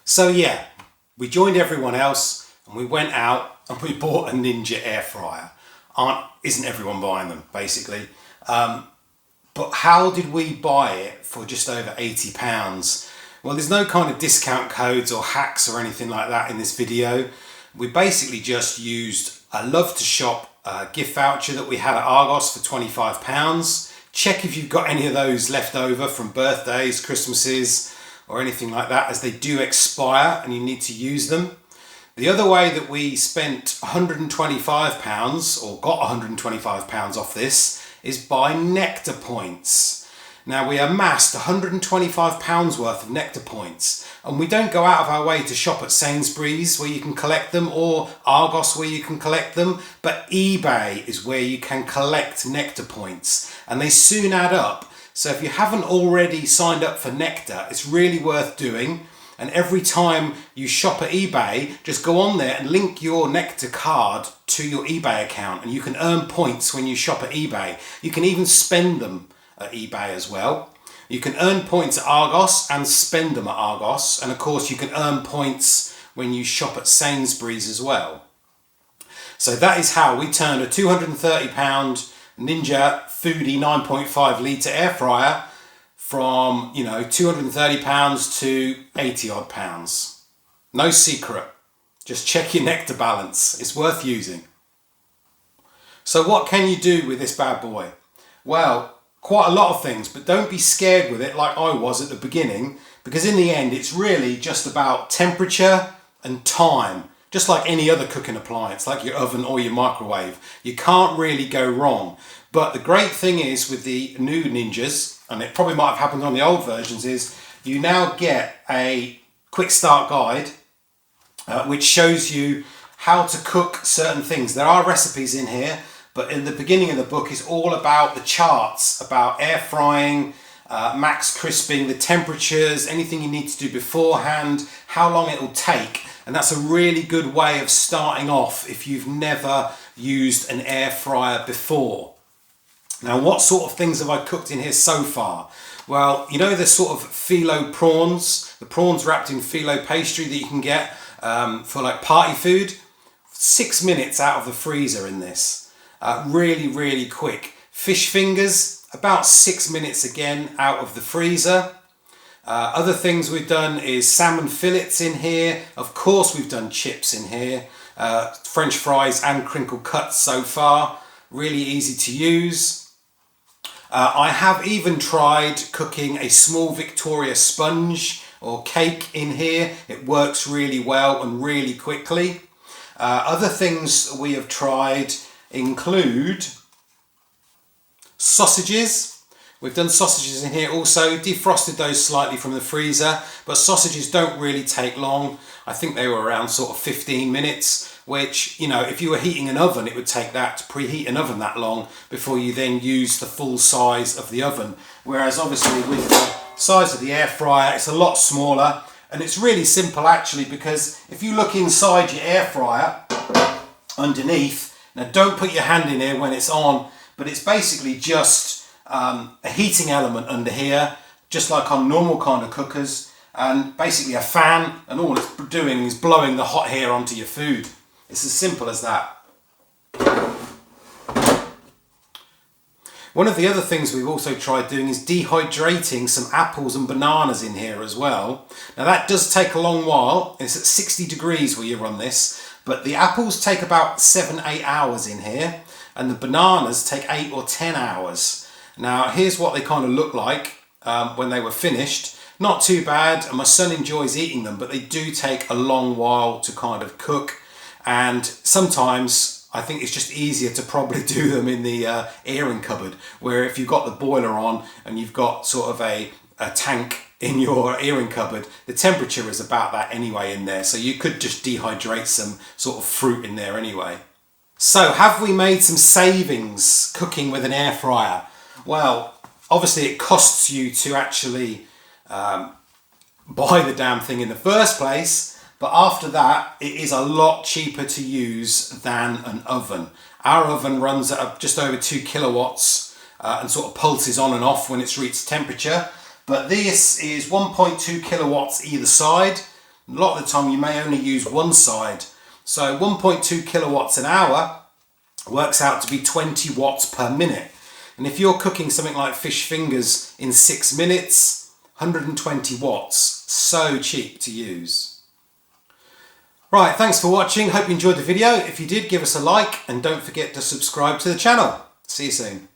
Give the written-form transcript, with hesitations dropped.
So yeah, we joined everyone else and we went out and we bought a Ninja air fryer. Isn't everyone buying them, basically? But how did we buy it for just over £80? Well, there's no kind of discount codes or hacks or anything like that in this video. We basically just used a Love to Shop gift voucher that we had at Argos for £25. Check if you've got any of those left over from birthdays, Christmases, or anything like that, as they do expire and you need to use them. The other way that we spent £125 or got £125 off this is by Nectar points. Now we amassed £125 worth of Nectar points, and we don't go out of our way to shop at Sainsbury's where you can collect them or Argos where you can collect them, but eBay is where you can collect Nectar points, and they soon add up. So if you haven't already signed up for Nectar, it's really worth doing. And every time you shop at eBay, just go on there and link your Nectar card to your eBay account, and you can earn points when you shop at eBay. You can even spend them at eBay as well. You can earn points at Argos and spend them at Argos. And of course you can earn points when you shop at Sainsbury's as well. So that is how we turned a £230 Ninja Foodi 9.5 litre air fryer from, £230 to 80 odd pounds. No secret. Just check your Nectar balance. It's worth using. So what can you do with this bad boy? Well, quite a lot of things, but don't be scared with it like I was at the beginning, because in the end it's really just about temperature and time, just like any other cooking appliance, like your oven or your microwave. You can't really go wrong. But the great thing is with the new Ninjas, and it probably might have happened on the old versions, is you now get a quick start guide which shows you how to cook certain things. There are recipes in here, but in the beginning of the book is all about the charts, about air frying, max crisping, the temperatures, anything you need to do beforehand, how long it will take. And that's a really good way of starting off if you've never used an air fryer before. Now, what sort of things have I cooked in here so far? Well, you know the sort of phyllo prawns, the prawns wrapped in phyllo pastry that you can get for like party food? 6 minutes out of the freezer in this. Really, really quick. Fish fingers, about 6 minutes again out of the freezer. Other things we've done is salmon fillets in here. Of course we've done chips in here. French fries and crinkle cuts so far. Really easy to use. I have even tried cooking a small Victoria sponge or cake in here. It works really well and really quickly. Other things we have tried include sausages. We've done sausages in here also, defrosted those slightly from the freezer, but sausages don't really take long. I think they were around sort of 15 minutes, which, if you were heating an oven, it would take that to preheat an oven that long before you then use the full size of the oven. Whereas obviously with the size of the air fryer, it's a lot smaller, and it's really simple actually, because if you look inside your air fryer underneath, now don't put your hand in here when it's on, but it's basically just a heating element under here, just like on normal kind of cookers, and basically a fan, and all it's doing is blowing the hot air onto your food. It's as simple as that. One of the other things we've also tried doing is dehydrating some apples and bananas in here as well. Now that does take a long while. It's at 60 degrees where you run this, but the apples take about 7-8 hours in here, and the bananas take 8 or 10 hours. Now here's what they kind of look like when they were finished. Not too bad, and my son enjoys eating them, but they do take a long while to kind of cook. And sometimes I think it's just easier to probably do them in the airing cupboard, where if you've got the boiler on and you've got sort of a tank in your airing cupboard, the temperature is about that anyway in there. So you could just dehydrate some sort of fruit in there anyway. So have we made some savings cooking with an air fryer? Well, obviously it costs you to actually buy the damn thing in the first place. But after that, it is a lot cheaper to use than an oven. Our oven runs at just over 2 kilowatts and sort of pulses on and off when it's reached temperature. But this is 1.2 kilowatts either side. A lot of the time you may only use one side. So 1.2 kilowatts an hour works out to be 20 watts per minute. And if you're cooking something like fish fingers in 6 minutes, 120 watts, so cheap to use. Right, thanks for watching. Hope you enjoyed the video. If you did, give us a like and don't forget to subscribe to the channel. See you soon.